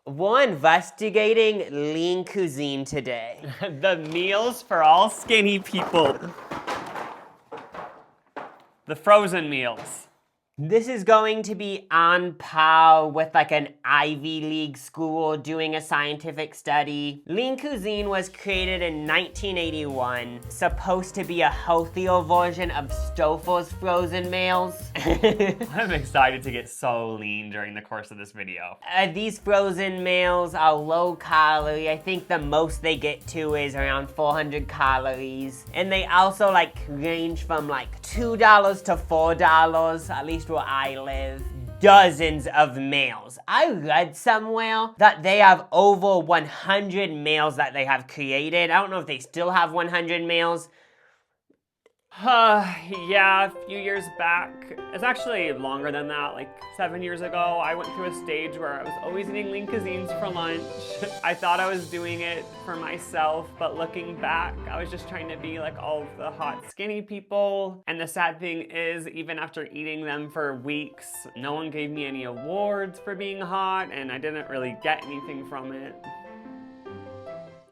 We're investigating lean cuisine today. The meals for all skinny people. The frozen meals. This is going to be on par with like an Ivy League school doing a scientific study. Lean cuisine was created in 1981, supposed to be a healthier version of Stouffer's frozen meals. I'm excited to get so lean during the course of this video. These frozen meals are low calorie. I think the most they get to is around 400 calories. And they also like range from like $2 to $4, at least where I live. Dozens of meals. I read somewhere that they have over 100 meals that they have created. I don't know if they still have 100 meals. Yeah, a few years back. It's actually longer than that, like 7 years ago, I went through a stage where I was always eating lean cuisines for lunch. I thought I was doing it for myself, but looking back, I was just trying to be like all of the hot, skinny people. And the sad thing is, even after eating them for weeks, no one gave me any awards for being hot, and I didn't really get anything from it.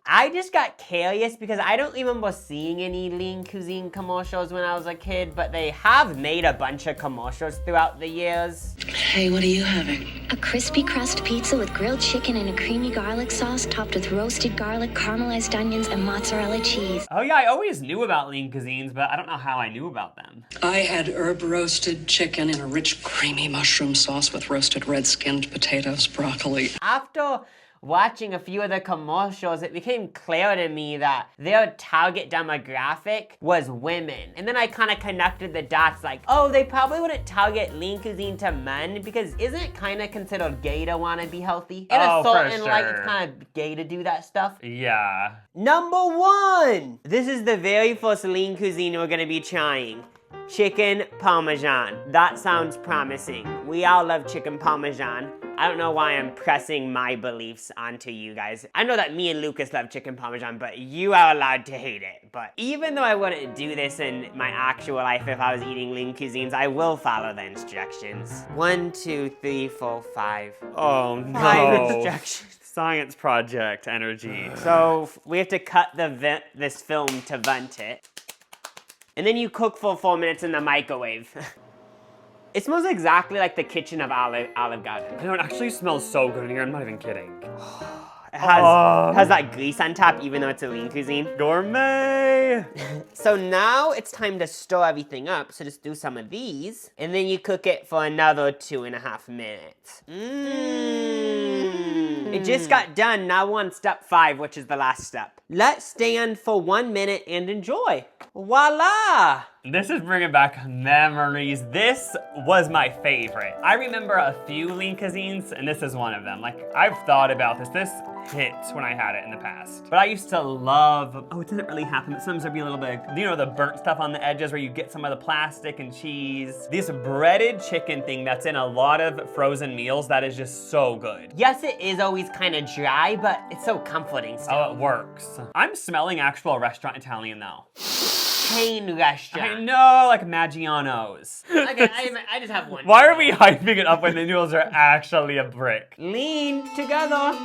I just got curious because I don't remember seeing any lean cuisine commercials when I was a kid, but they have made a bunch of commercials throughout the years. Hey, what are you having? A crispy crust pizza with grilled chicken and a creamy garlic sauce topped with roasted garlic, caramelized onions, and mozzarella cheese. Oh yeah, I always knew about lean cuisines, but I don't know how I knew about them. I had herb roasted chicken in a rich, creamy mushroom sauce with roasted red-skinned potatoes, broccoli. After watching a few of the commercials, it became clear to me that their target demographic was women. And then I kind of connected the dots like, oh, they probably wouldn't target lean cuisine to men because isn't it kind of considered gay to want to be healthy? In a certain light, it's kind of gay to do that stuff. Yeah. Number 1! This is the very first lean cuisine we're gonna be trying. Chicken Parmesan. That sounds promising. We all love chicken Parmesan. I don't know why I'm pressing my beliefs onto you guys. I know that me and Lucas love chicken Parmesan, but you are allowed to hate it. But even though I wouldn't do this in my actual life if I was eating lean cuisines, I will follow the instructions. 1, 2, 3, 4, 5. Oh no. 5 instructions. Science project energy. So we have to cut this film to vent it. And then you cook for 4 minutes in the microwave. It smells exactly like the kitchen of Olive Garden. I know, it actually smells so good in here, I'm not even kidding. It has that grease on top, even though it's a lean cuisine. Gourmet! So now it's time to stir everything up. So just do some of these, and then you cook it for another 2.5 minutes. It just got done. Now we're on step 5, which is the last step. Let stand for 1 minute and enjoy. Voila! This is bringing back memories. This was my favorite. I remember a few lean cuisines, and this is one of them. Like, I've thought about this. This hits when I had it in the past. But I used to love, oh, it doesn't really happen, but sometimes there'd be a little bit, you know, the burnt stuff on the edges where you get some of the plastic and cheese. This breaded chicken thing that's in a lot of frozen meals that is just so good. Yes, it is always kind of dry, but it's so comforting still. Oh, it works. I'm smelling actual restaurant Italian though. Chain restaurant. I know, like Maggiano's. Okay, I just have one. Why are we hyping it up when the noodles are actually a brick? Lean together.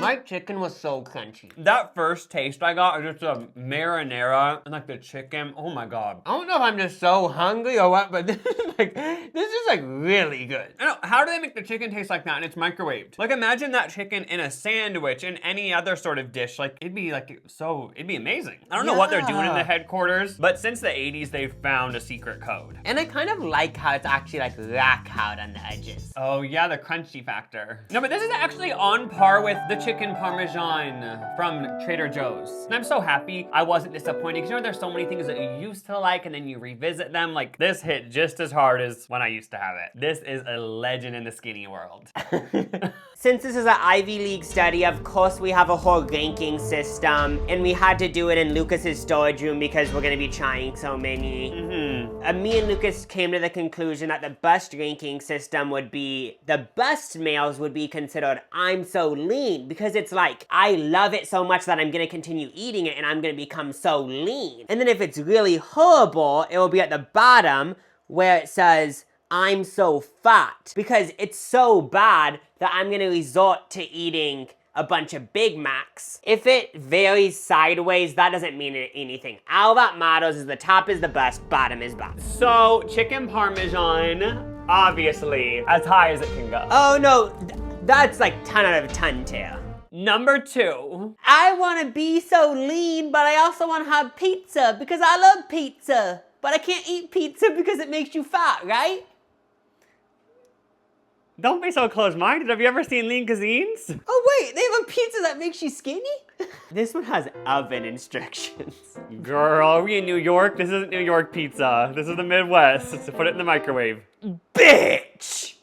My chicken was so crunchy. That first taste I got was just a marinara and like the chicken. Oh my god. I don't know if I'm just so hungry or what, but this is like really good. I know, how do they make the chicken taste like that and it's microwaved? Like imagine that chicken in a sandwich, in any other sort of dish. Like it'd be amazing. I don't know what they're doing in the headquarters, but since the 80s, they've found a secret code. And I kind of like how it's actually like rack hard on the edges. Oh yeah, the crunchy factor. No, but this is actually on par with the chicken Parmesan from Trader Joe's. And I'm so happy I wasn't disappointed because you know there's so many things that you used to like and then you revisit them. Like this hit just as hard as when I used to have it. This is a legend in the skinny world. Since this is an Ivy League study, of course we have a whole ranking system, and we had to do it in Lucas's storage room because we're gonna be trying so many. Me and Lucas came to the conclusion that the best ranking system would be, the best meals would be considered I'm so lean, because it's like, I love it so much that I'm gonna continue eating it and I'm gonna become so lean. And then if it's really horrible, it will be at the bottom where it says, I'm so fat because it's so bad that I'm gonna resort to eating a bunch of Big Macs. If it varies sideways, that doesn't mean anything. All that matters is the top is the best, bottom is bad. So, chicken Parmesan, obviously, as high as it can go. Oh no, that's like 10 out of 10 tier. Number 2. I wanna be so lean, but I also wanna have pizza because I love pizza. But I can't eat pizza because it makes you fat, right? Don't be so close-minded. Have you ever seen Lean Cuisines? Oh wait, they have a pizza that makes you skinny? This one has oven instructions. Girl, are we in New York? This isn't New York pizza. This is the Midwest. So put it in the microwave. Bitch!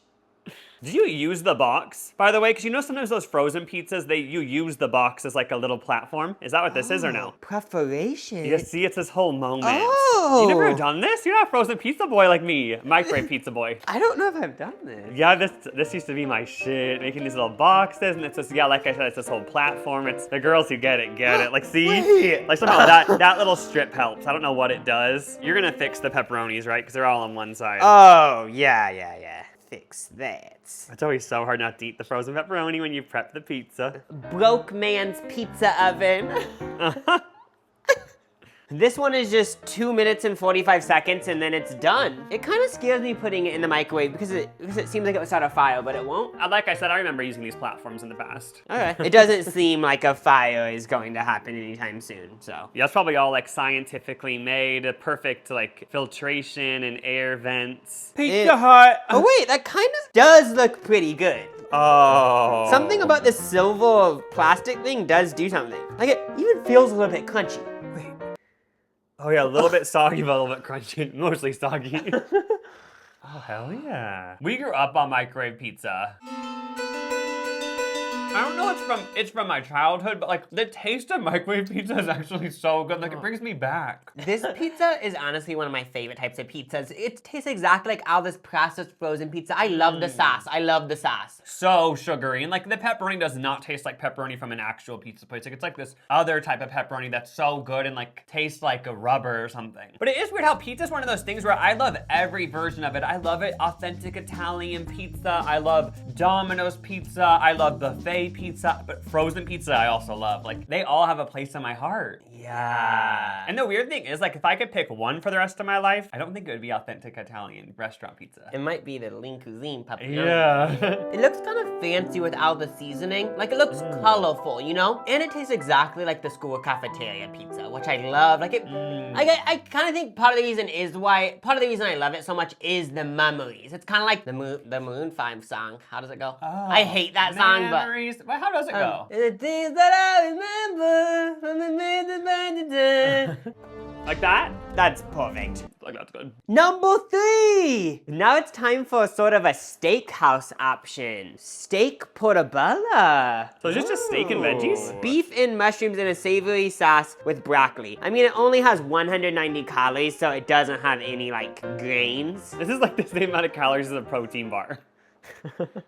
Did you use the box, by the way? Because you know sometimes those frozen pizzas, you use the box as like a little platform. Is that what this is or no? Preparation. You see, it's this whole moment. Oh! You never done this? You're not a frozen pizza boy like me. Microwave pizza boy. I don't know if I've done this. Yeah, this used to be my shit. Making these little boxes, and it's just, yeah, like I said, it's this whole platform. It's the girls who get it. Like, see? Wait. Like somehow that little strip helps. I don't know what it does. You're gonna fix the pepperonis, right? Because they're all on one side. Oh, yeah. Fix that. It's always so hard not to eat the frozen pepperoni when you prep the pizza. Broke man's pizza oven. This one is just 2 minutes and 45 seconds and then it's done. It kind of scares me putting it in the microwave because it seems like it would start a fire, but it won't. Like I said, I remember using these platforms in the past. Okay. It doesn't seem like a fire is going to happen anytime soon, so. Yeah, it's probably all like scientifically made, a perfect like filtration and air vents. Pizza Hut. Oh wait, that kind of does look pretty good. Oh. Something about this silver plastic thing does do something. Like it even feels a little bit crunchy. Wait. Oh yeah, a little bit soggy, but a little bit crunchy. Mostly soggy. Oh, hell yeah. We grew up on microwave pizza. I don't know it's from my childhood, but like the taste of microwave pizza is actually so good. Like it brings me back. This pizza is honestly one of my favorite types of pizzas. It tastes exactly like all this processed frozen pizza. I love the sauce. I love the sauce. So sugary. And like the pepperoni does not taste like pepperoni from an actual pizza place. Like it's like this other type of pepperoni that's so good and like tastes like a rubber or something. But it is weird how pizza is one of those things where I love every version of it. I love it authentic Italian pizza. I love Domino's pizza. I love buffet pizza, but frozen pizza I also love. Like they all have a place in my heart. Yeah. And the weird thing is like if I could pick one for the rest of my life, I don't think it would be authentic Italian restaurant pizza. It might be the Lean Cuisine pepperoni. Yeah. It looks kind of fancy with all the seasoning. Like it looks colorful, you know? And it tastes exactly like the school cafeteria pizza, which I love. Like it, I kind of think part of the reason I love it so much is the memories. It's kind of like the Maroon 5 song. How does it go? Oh, I hate that song, but. Well, how does it go? The things that I remember from the minute. Like that? That's perfect. Like that's good. Number 3! Now it's time for sort of a steakhouse option. Steak portabella. So it's just a steak and veggies? Beef and mushrooms in a savory sauce with broccoli. I mean, it only has 190 calories, so it doesn't have any, like, grains. This is like the same amount of calories as a protein bar.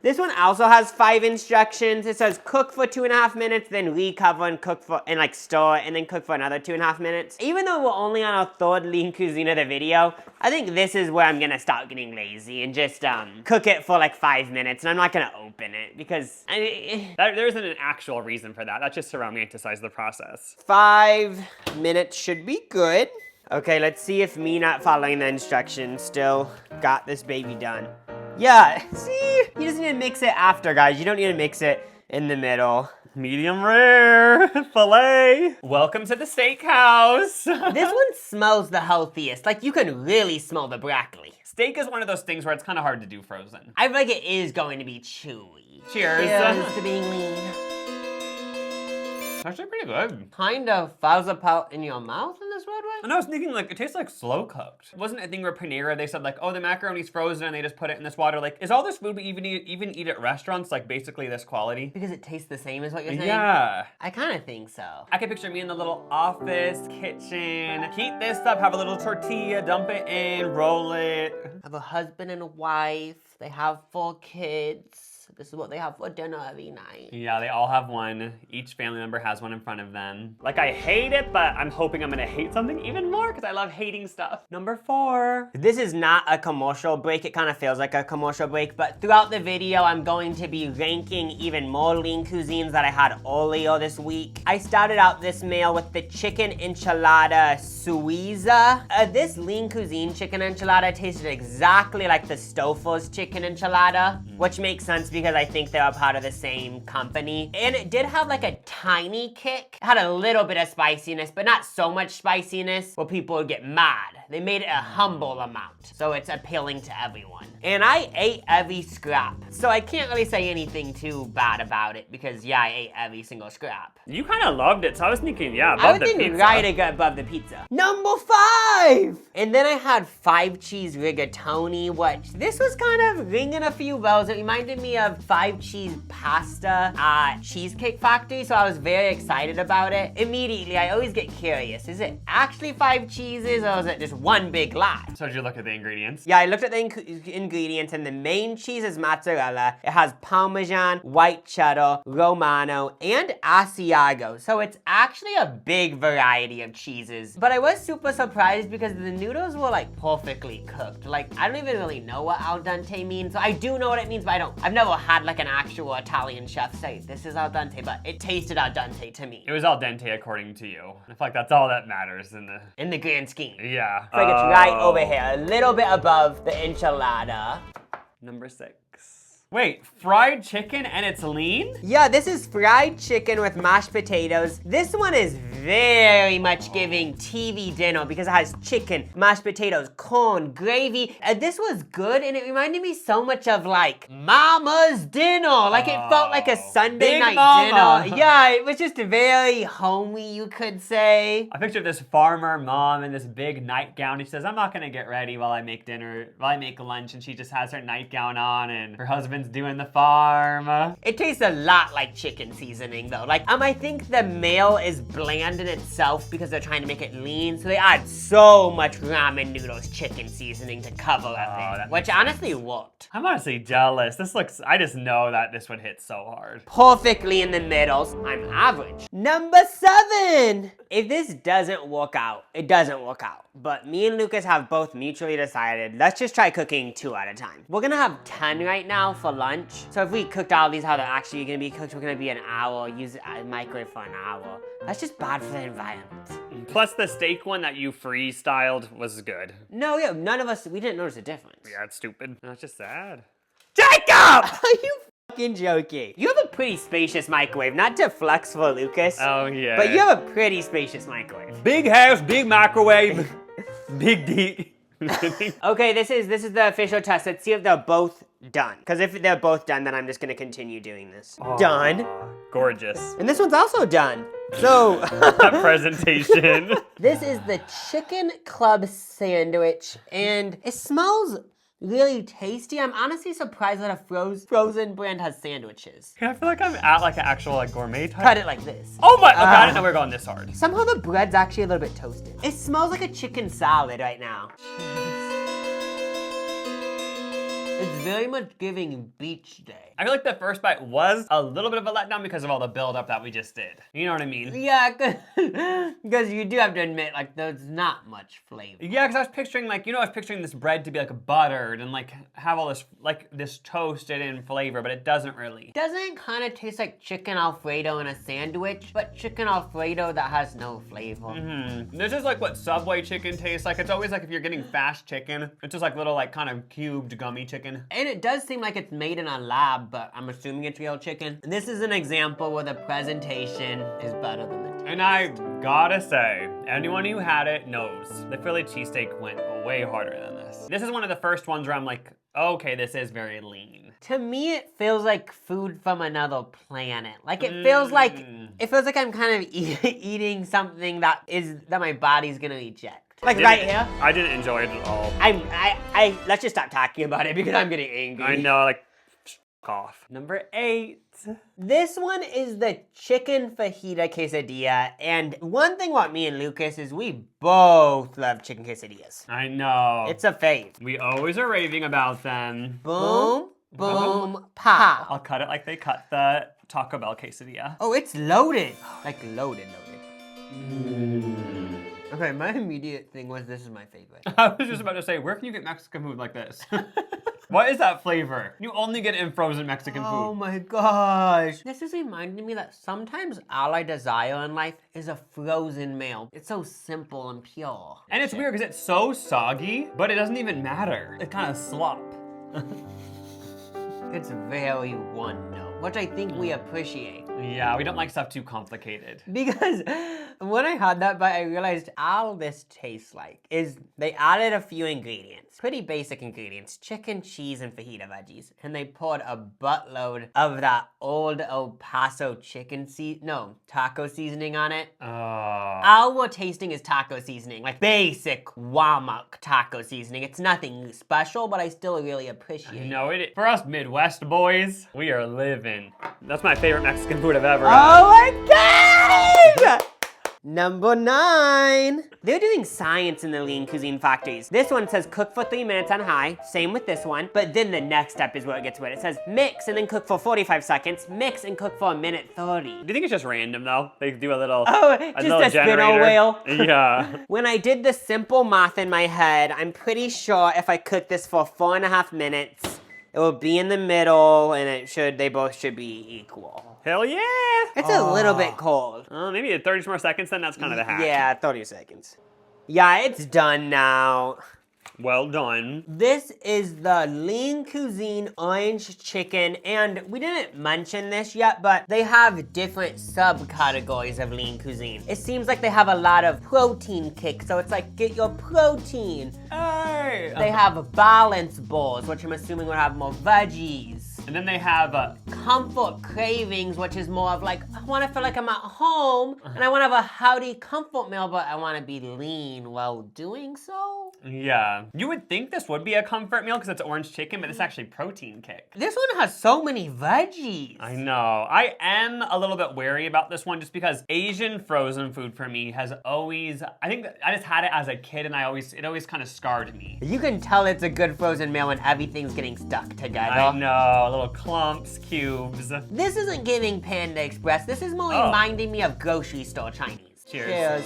This one also has 5 instructions. It says cook for 2.5 minutes, then recover and cook for, and like store it, and then cook for another 2.5 minutes. Even though we're only on our 3rd Lean Cuisine of the video, I think this is where I'm gonna start getting lazy and just cook it for like 5 minutes, and I'm not gonna open it because There isn't an actual reason for that. That's just to romanticize the process. 5 minutes should be good. Okay, let's see if me not following the instructions still got this baby done. Yeah, see? You just need to mix it after, guys. You don't need to mix it in the middle. Medium rare filet. Welcome to the steakhouse. This one smells the healthiest. Like, you can really smell the broccoli. Steak is one of those things where it's kind of hard to do frozen. I feel like it is going to be chewy. Cheers. Cheers to being lean. Actually pretty good. Kind of falls apart in your mouth in this weird way. And I was thinking, like, it tastes like slow cooked. Wasn't it a thing where Panera, they said, like, oh, the macaroni's frozen and they just put it in this water? Like, is all this food we even eat at restaurants, like, basically this quality? Because it tastes the same as what you're saying? Yeah. I kind of think so. I can picture me in the little office, kitchen, heat this up, have a little tortilla, dump it in, roll it. I have a husband and a wife. They have 4 kids. this. This is what they have for dinner every night. Yeah, they all have one. Each family member has one in front of them. Like, I hate it, but I'm hoping I'm gonna hate something even more because I love hating stuff. Number 4. This is not a commercial break. It kind of feels like a commercial break, but throughout the video, I'm going to be ranking even more lean cuisines that I had earlier this week. I started out this meal with the chicken enchilada Suiza. This lean cuisine chicken enchilada tasted exactly like the Stouffer's chicken enchilada, which makes sense because I think they are part of the same company. And it did have like a tiny kick. It had a little bit of spiciness, but not so much spiciness where people would get mad. They made it a humble amount, so it's appealing to everyone. And I ate every scrap, so I can't really say anything too bad about it because yeah, I ate every single scrap. You kind of loved it, so I was thinking, yeah, I above was the thinking pizza. right above the pizza. Number 5! And then I had 5 cheese rigatoni, which this was kind of ringing a few bells. It reminded me of 5 cheese pasta at Cheesecake Factory, so I was very excited about it. Immediately, I always get curious. Is it actually 5 cheeses or is it just one big lie? So did you look at the ingredients? Yeah, I looked at the ingredients and the main cheese is mozzarella. It has Parmesan, white cheddar, Romano, and Asiago. So it's actually a big variety of cheeses. But I was super surprised because the noodles were like perfectly cooked. Like, I don't even really know what al dente means. So I do know what it means, but I've never had like an actual Italian chef say, this is al dente, but it tasted al dente to me. It was al dente according to you. I feel like that's all that matters in the grand scheme. Yeah. It's like it's right over here, a little bit above the enchilada. Number 6. Wait, fried chicken and it's lean? Yeah, this is fried chicken with mashed potatoes. This one is very much giving TV dinner because it has chicken, mashed potatoes, corn, gravy. This was good and it reminded me so much of like Mama's dinner. Like it felt like a Sunday Big night Mama. dinner. Yeah, it was just very homey, you could say. I picture this farmer mom in this big nightgown. She says, I'm not gonna get ready while I make lunch, and she just has her nightgown on and her husband's doing the farm. It tastes a lot like chicken seasoning though. Like, I think the meal is bland in itself because they're trying to make it lean, so they add so much ramen noodles chicken seasoning to cover everything, which honestly worked. I'm honestly jealous. I just know that this would hit so hard. Perfectly in the middles. I'm average. Number 7! If this doesn't work out, it doesn't work out. But me and Lucas have both mutually decided, let's just try cooking 2 at a time. We're gonna have 10 right now for lunch. So if we cooked all these how they're actually gonna be cooked, we're gonna be an hour, use a microwave for an hour. That's just bad for the environment. Plus the steak one that you freestyled was good. No, yeah, none of us, we didn't notice a difference. Yeah, it's stupid. That's just sad. Jacob! Are you fucking joking? You have a pretty spacious microwave, not to flex for Lucas. Oh yeah. But you have a pretty spacious microwave. Big house, big microwave, big D. Okay, this is the official test. Let's see if they're both done. Because if they're both done, then I'm just gonna continue doing this. Done. Gorgeous. And this one's also done. So That presentation. this is the chicken club sandwich, and it smells really tasty. I'm honestly surprised that a frozen brand has sandwiches. I feel like I'm at like an actual like gourmet type. Cut it like this. Oh my, okay, I didn't know we were going this hard. Somehow the bread's actually a little bit toasted. It smells like a chicken salad right now. It's very much giving beach day. I feel like the first bite was a little bit of a letdown because of all the build-up that we just did. You know what I mean? Yeah, because you do have to admit, like, there's not much flavor. Yeah, because I was picturing, like, I was picturing this bread to be, like, buttered and, like, have all this, like, this toasted in flavor, but it doesn't really. Doesn't it kind of taste like chicken Alfredo in a sandwich, but chicken Alfredo that has no flavor? Mm-hmm. This is, like, what Subway chicken tastes like. It's always, like, if you're getting fast chicken, it's just, like, little, like, kind of cubed gummy chicken. And it does seem like it's made in a lab, but I'm assuming it's real chicken. This is an example where the presentation is better than the taste. And I gotta say, anyone who had it knows the Philly cheesesteak went way harder than this. This is one of the first ones where I'm like, okay, this is very lean. To me, it feels like food from another planet. Like it feels like I'm kind of eating something that my body's gonna reject. Like right here. I didn't enjoy it at all. I let's just stop talking about it because I'm getting angry. I know, like, cough. Number 8. This one is the chicken fajita quesadilla, and one thing about me and Lucas is we both love chicken quesadillas. I know. It's a fave. We always are raving about them. Boom, boom, Ha. I'll cut it like they cut the Taco Bell quesadilla. Oh, it's loaded. Like loaded. Okay, my immediate thing was this is my favorite. I was just about to say, where can you get Mexican food like this? What is that flavor? You only get it in frozen Mexican food. Oh my gosh. This is reminding me that sometimes all I desire in life is a frozen meal. It's so simple and pure. And it's weird because it's so soggy, but it doesn't even matter. It's kind of slop. It's very one note, which I think we appreciate. Yeah, we don't like stuff too complicated. Because when I had that bite, I realized all this tastes like is they added a few ingredients, pretty basic ingredients, chicken, cheese, and fajita veggies. And they poured a buttload of that old El Paso taco seasoning on it. All we're tasting is taco seasoning, like basic Walmart taco seasoning. It's nothing special, but I still really appreciate it. You know it. For us Midwest boys, we are living. That's my favorite Mexican food I've ever had. Oh my God! Number 9. They're doing science in the lean cuisine factories. This one says cook for 3 minutes on high. Same with this one. But then the next step is where it gets weird. It says mix and then cook for 45 seconds. Mix and cook for 1:30. Do you think it's just random though? They do a little just a spinner wheel. Yeah. When I did the simple math in my head, I'm pretty sure if I cook this for 4.5 minutes, it will be in the middle and they both should be equal. Hell yeah! It's a little bit cold. Maybe 30 more seconds then, that's kind of the hack. Yeah, 30 seconds. Yeah, it's done now. Well done. This is the Lean Cuisine Orange Chicken, and we didn't mention this yet, but they have different subcategories of Lean Cuisine. It seems like they have a lot of protein kicks, so it's like, get your protein. Hey! They have balance bowls, which I'm assuming will have more veggies. And then they have Comfort cravings, which is more of like, I want to feel like I'm at home, and I want to have a hearty comfort meal, but I want to be lean while doing so. Yeah. You would think this would be a comfort meal because it's orange chicken, but it's actually protein kick. This one has so many veggies. I know. I am a little bit wary about this one just because Asian frozen food for me has always, I think that I just had it as a kid and it always kind of scarred me. You can tell it's a good frozen meal when everything's getting stuck together. I know, little clumps, cubes. This isn't giving Panda Express. This is more reminding me of grocery store Chinese. Cheers.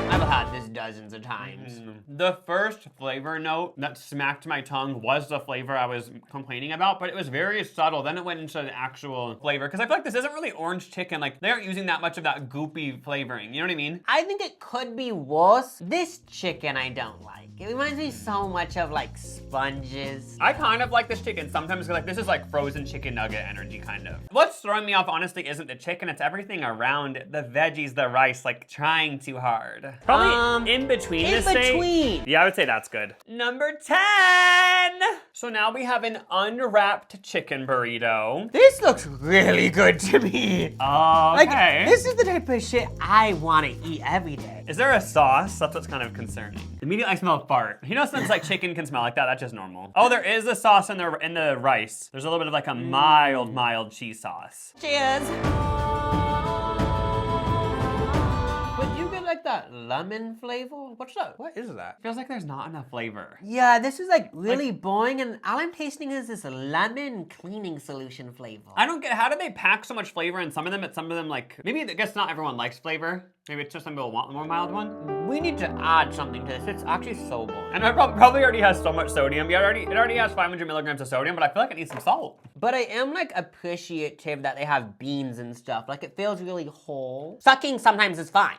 I've had this dozens of times. The first flavor note that smacked my tongue was the flavor I was complaining about, but it was very subtle. Then it went into the actual flavor. Because I feel like this isn't really orange chicken. Like, they aren't using that much of that goopy flavoring. You know what I mean? I think it could be worse. This chicken I don't like. It reminds me so much of like sponges. I kind of like this chicken sometimes because like this is like frozen chicken nugget energy kind of. What's throwing me off honestly isn't the chicken, it's everything around it. The veggies, the rice, like trying too hard. Probably in between this thing. Yeah, I would say that's good. Number 10! So now we have an unwrapped chicken burrito. This looks really good to me. Okay. Like, this is the type of shit I want to eat every day. Is there a sauce? That's what's kind of concerning. Immediately I smell fart. You know sometimes like chicken can smell like that, that's just normal. Oh, there is a sauce in the rice. There's a little bit of like a mild cheese sauce. Cheers. But you get like that lemon flavor? What's that? What is that? Feels like there's not enough flavor. Yeah, this is like really boring, and all I'm tasting is this lemon cleaning solution flavor. I don't get, how do they pack so much flavor in some of them, but some of them like, maybe I guess not everyone likes flavor. Maybe it's just some people want a more mild one. We need to add something to this. It's actually so boring. And it probably already has so much sodium. Yeah, it already has 500 milligrams of sodium, but I feel like it needs some salt. But I am like appreciative that they have beans and stuff. Like it feels really whole. Sucking sometimes is fine.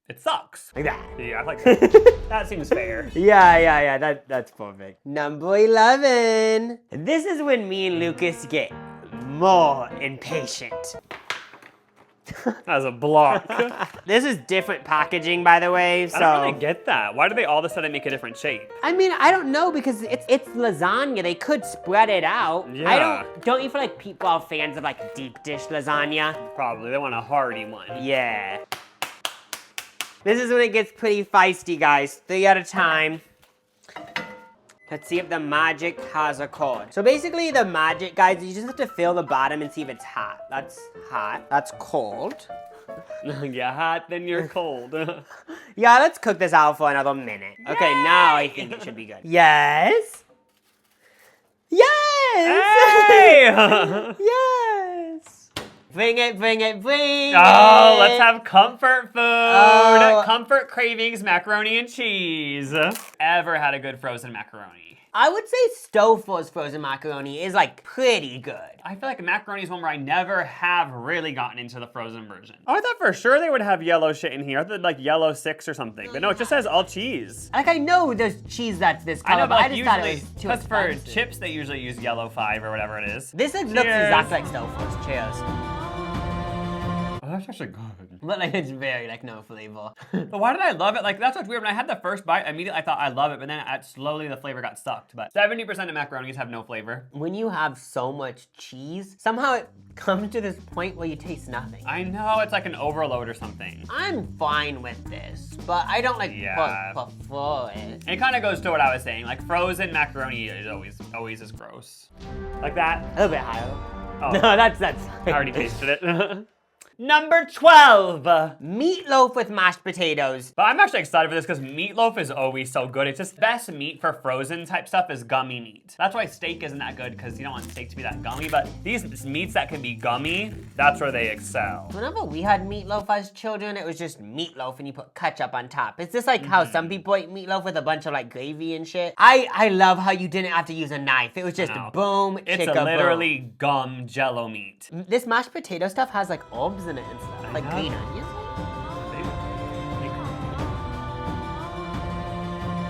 It sucks. Like that. Yeah, I like that. That seems fair. Yeah, that's perfect. Number 11. This is when me and Lucas get more impatient. As a block. This is different packaging, by the way, so. I don't really get that. Why do they all of a sudden make a different shape? I mean, I don't know, because it's lasagna. They could spread it out. Yeah. Don't you feel like people are fans of like deep dish lasagna? Probably, they want a hearty one. Yeah. This is when it gets pretty feisty, guys. 3 at a time. Let's see if the magic has a code. So basically the magic, guys, you just have to feel the bottom and see if it's hot. That's hot. That's cold. You're hot, then you're cold. Yeah, let's cook this out for another minute. Okay, now I think it should be good. Yes. Yes! Bring it, bring it, bring it! Oh, let's have comfort food! Oh. Comfort cravings, macaroni and cheese. Ever had a good frozen macaroni? I would say Stouffer's frozen macaroni is like pretty good. I feel like macaroni is one where I never have really gotten into the frozen version. Oh, I thought for sure they would have yellow shit in here. I thought like yellow 6 or something. But no, it just says all cheese. Like, I know there's cheese that's this I color, know, but but I like just thought it usually, was too because for expensive. chips, they usually use yellow 5 or whatever it is. This looks Cheers. exactly like Stouffer's. Cheers. Oh, that's actually good. But like, it's very like no flavor. But why did I love it? Like, that's what's weird. When I had the first bite, immediately I thought I love it, but then slowly the flavor got sucked. But 70% of macaronis have no flavor. When you have so much cheese, somehow it comes to this point where you taste nothing. I know, it's like an overload or something. I'm fine with this, but I don't like Yeah. prefer it. And it kind of goes to what I was saying. Like, frozen macaroni is always is gross. Like that. A little bit higher. Oh. No, that's I already tasted it. Number 12, meatloaf with mashed potatoes. But I'm actually excited for this because meatloaf is always so good. It's just best meat for frozen type stuff is gummy meat. That's why steak isn't that good because you don't want steak to be that gummy. But these meats that can be gummy, that's where they excel. Whenever we had meatloaf as children, it was just meatloaf and you put ketchup on top. It's just like how some people eat meatloaf with a bunch of like gravy and shit. I love how you didn't have to use a knife. It was just boom, It's chicka, literally boom. gum jello meat. This mashed potato stuff has like herbs in it and stuff, like know. green onions.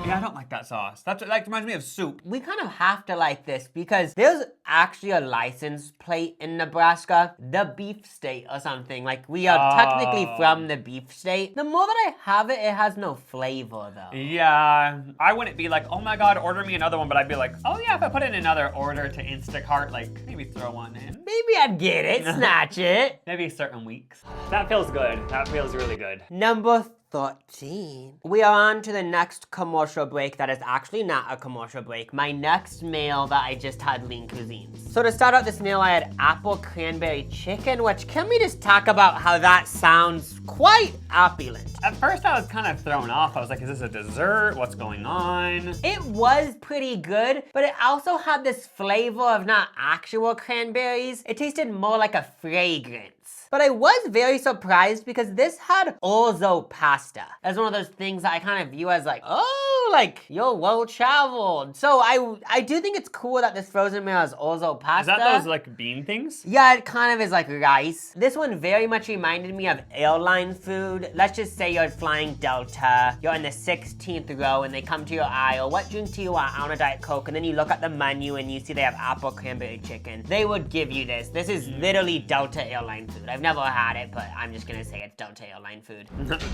Yeah, I don't like that sauce. That reminds me of soup. We kind of have to like this because there's actually a license plate in Nebraska, the beef state or something. Like we are technically from the beef state. The more that I have it, it has no flavor though. Yeah, I wouldn't be like, oh my God, order me another one, but I'd be like, oh yeah, if I put in another order to Instacart, like maybe throw one in. Maybe I'd get it, snatch it. Maybe certain weeks. That feels good. That feels really good. Number 13. We are on to the next commercial break that is actually not a commercial break. My next meal that I just had Lean Cuisine. So to start out this meal, I had apple cranberry chicken, which can we just talk about how that sounds quite opulent? At first I was kind of thrown off. I was like, is this a dessert? What's going on? It was pretty good, but it also had this flavor of not actual cranberries. It tasted more like a fragrance. But I was very surprised because this had orzo pasta as one of those things that I kind of view as like, oh, like you're well traveled. So I do think it's cool that this frozen meal has orzo pasta. Is that those like bean things? Yeah, it kind of is like rice. This one very much reminded me of airline food. Let's just say you're flying Delta, you're in the 16th row and they come to your aisle. What drink do you want? I want a Diet Coke. And then you look at the menu and you see they have apple cranberry chicken. They would give you this. This is literally Delta airline food. I've never had it, but I'm just gonna say it's Delta airline food.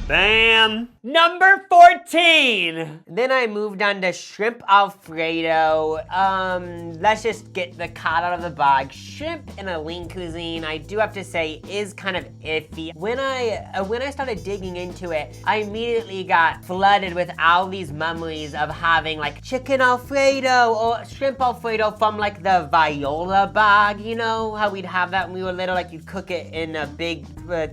Bam! Number 14! Then I moved on to shrimp Alfredo. Let's just get the cat out of the bag. Shrimp in a Lean Cuisine, I do have to say, is kind of iffy. When I started digging into it, I immediately got flooded with all these memories of having like chicken Alfredo or shrimp Alfredo from like the Viola bag. You know how we'd have that when we were little, like you'd cook it in a big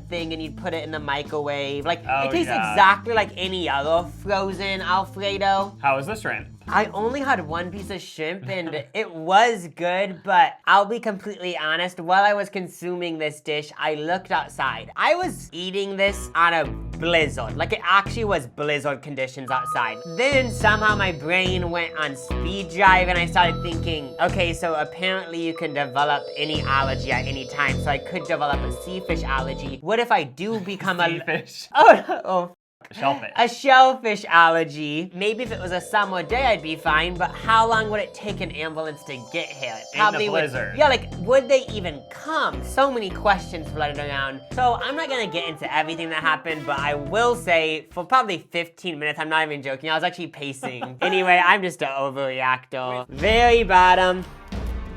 thing and you'd put it in the microwave. Like it tastes exactly like any other frozen Alfredo. How was the shrimp? I only had one piece of shrimp and it was good, but I'll be completely honest, while I was consuming this dish, I looked outside. I was eating this on a blizzard. Like it actually was blizzard conditions outside. Then somehow my brain went on speed drive and I started thinking, okay, so apparently you can develop any allergy at any time. So I could develop a sea fish allergy. What if I do become a... Sea fish. Oh. Shellfish. A shellfish allergy. Maybe if it was a summer day, I'd be fine, but how long would it take an ambulance to get here? It probably would. Yeah, like, would they even come? So many questions flooded around. So I'm not gonna get into everything that happened, but I will say, for probably 15 minutes, I'm not even joking, I was actually pacing. Anyway, I'm just an overreactor. Very bottom.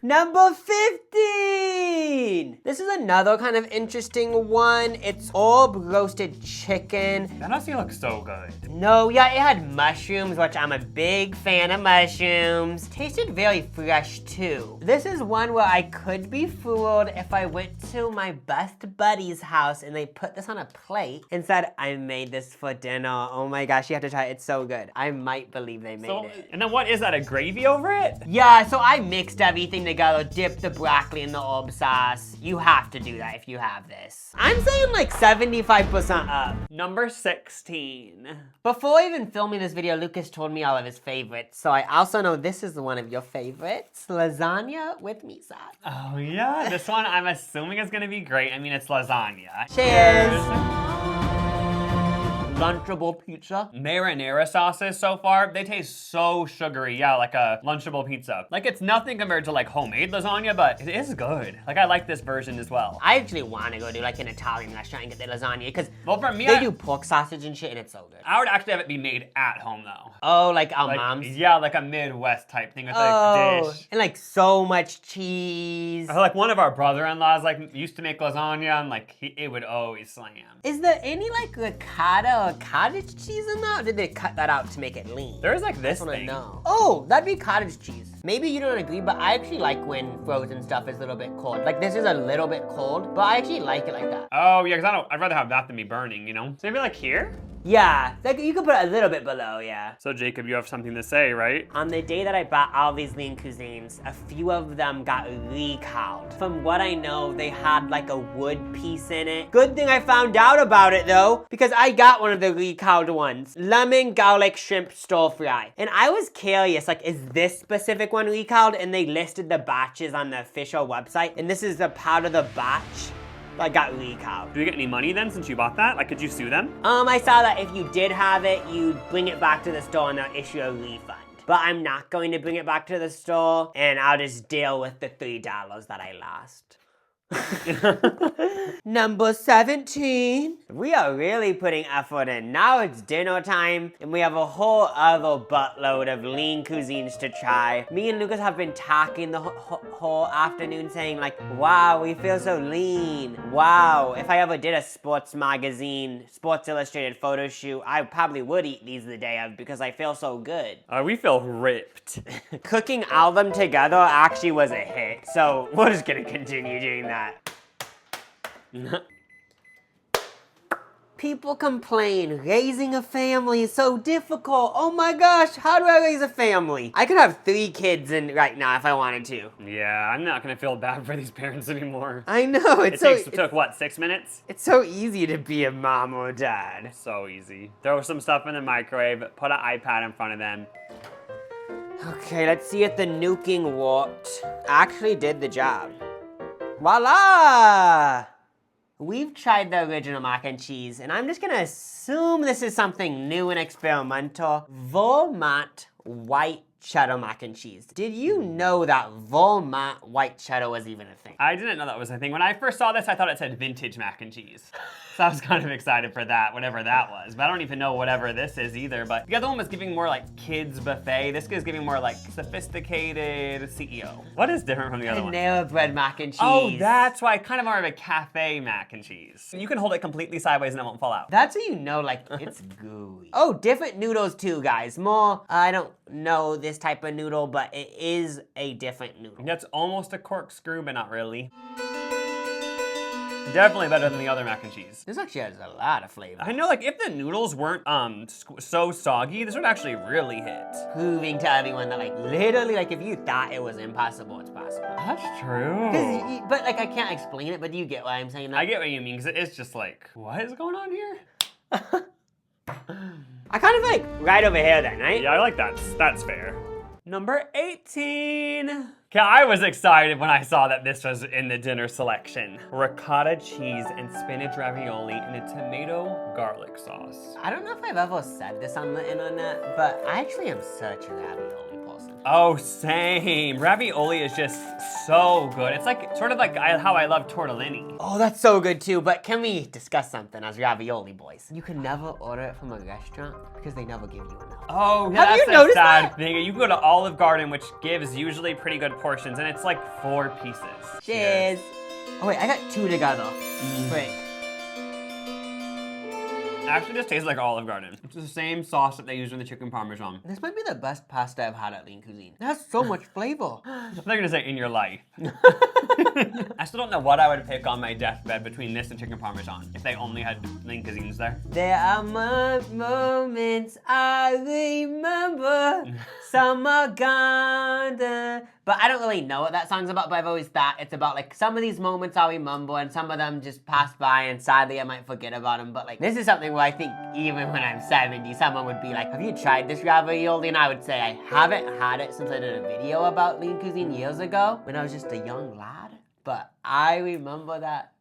Number 15! This is another kind of interesting one. It's herb roasted chicken. That honestly looks so good. No, yeah, it had mushrooms, which I'm a big fan of mushrooms. Tasted very fresh too. This is one where I could be fooled if I went to my best buddy's house and they put this on a plate and said, I made this for dinner. Oh my gosh, you have to try it, it's so good. I might believe they made it. And then what is that, a gravy over it? Yeah, so I mixed everything together together, dip the broccoli in the herb sauce. You have to do that if you have this. I'm saying like 75% up. Number 16. Before even filming this video, Lucas told me all of his favorites, so I also know this is one of your favorites, lasagna with meat sauce. Oh yeah, this one I'm assuming is gonna be great. I mean, it's lasagna. Cheers. Lunchable pizza. Marinara sauces so far, they taste so sugary. Yeah, like a Lunchable pizza. Like it's nothing compared to like homemade lasagna, but it is good. Like I like this version as well. I actually want to go do like an Italian restaurant and get the lasagna because Well, for me, they do pork sausage and shit and it's so good. I would actually have it be made at home though. Oh, like our Like, mom's? yeah, like a Midwest type thing with like dish. And like so much cheese. Like one of our brother-in-laws like used to make lasagna and like it would always slam. Is there any like ricotta or cottage cheese in that? Or did they cut that out to make it lean? There's like this I want to thing. know. Oh, that'd be cottage cheese. Maybe you don't agree, but I actually like when frozen stuff is a little bit cold. Like this is a little bit cold, but I actually like it like that. Oh yeah, because I'd rather have that than be burning, you know? So maybe like here? Yeah, like you could put it a little bit below, yeah. So Jacob, you have something to say, right? On the day that I bought all these lean cuisines, a few of them got recaled. From what I know, they had like a wood piece in it. Good thing I found out about it though, because I got one of the recaled ones. Lemon garlic shrimp stir fry. And I was curious, like, is this specific one recaled? And they listed the batches on the official website. And this is a part of the batch that got recaled. Do you get any money then since you bought that? Like, could you sue them? I saw that if you did have it, you'd bring it back to the store and they'll issue a refund. But I'm not going to bring it back to the store, and I'll just deal with the $3 that I lost. Number 17. We are really putting effort in. Now it's dinner time, and we have a whole other buttload of lean cuisines to try. Me and Lucas have been talking the whole afternoon saying like, wow, we feel so lean. Wow, if I ever did a sports magazine, Sports Illustrated photo shoot, I probably would eat these the day of because I feel so good. We feel ripped. Cooking all of them together actually was a hit, so we're just gonna continue doing that. People complain, raising a family is so difficult. Oh my gosh, how do I raise a family? I could have 3 kids right now if I wanted to. Yeah, I'm not gonna feel bad for these parents anymore. I know, It took what, 6 minutes? It's so easy to be a mom or dad. So easy. Throw some stuff in the microwave, put an iPad in front of them. Okay, let's see if the nuking worked. Actually did the job. Voila! We've tried the original mac and cheese, and I'm just gonna assume this is something new and experimental. Vermont white cheddar mac and cheese. Did you know that Vermont white cheddar was even a thing? I didn't know that was a thing. When I first saw this, I thought it said vintage mac and cheese. So I was kind of excited for that, whatever that was. But I don't even know whatever this is either. But the other one was giving more like kids buffet. This is giving more like sophisticated CEO. What is different from the other one? Panera bread mac and cheese. Oh, that's why. Kind of more of a cafe mac and cheese. You can hold it completely sideways and it won't fall out. That's how you know, like, it's gooey. Oh, different noodles too, guys. More, I don't know this type of noodle, but it is a different noodle. That's almost a corkscrew, but not really. Definitely better than the other mac and cheese. This actually has a lot of flavor. I know, like, if the noodles weren't so soggy, this would actually really hit. Proving to everyone that, like, literally, like, if you thought it was impossible, it's possible. That's true. But, like, I can't explain it, but do you get what I'm saying? I get what you mean, because it's just like, what is going on here? I kind of like right over here then, right? Yeah, I like that. That's fair. Number 18. Okay, I was excited when I saw that this was in the dinner selection. Ricotta cheese and spinach ravioli in a tomato garlic sauce. I don't know if I've ever said this on the internet, but I actually am such a ravioli person. Oh, same. Ravioli is just so good. It's like sort of like how I love tortellini. Oh, that's so good too, but can we discuss something as ravioli boys? You can never order it from a restaurant because they never give you enough. Oh, yeah, Have that's you a noticed sad that? thing. You can go to Olive Garden, which gives usually pretty good portions, and it's like 4 pieces. Cheers. Oh wait, I got 2 together. Wait. Actually, this tastes like Olive Garden. It's the same sauce that they use in the chicken Parmesan. This might be the best pasta I've had at Lean Cuisine. It has so much flavor. They're gonna say in your life. I still don't know what I would pick on my deathbed between this and chicken Parmesan if they only had Lean Cuisines there. There are moments I remember. Some are gone, But I don't really know what that song's about, but I've always thought it's about like some of these moments I'll remember and some of them just pass by and sadly I might forget about them. But like this is something where I think even when I'm 70, someone would be like, have you tried this ravioli? And I would say I haven't had it since I did a video about lean cuisine years ago when I was just a young lad. But I remember that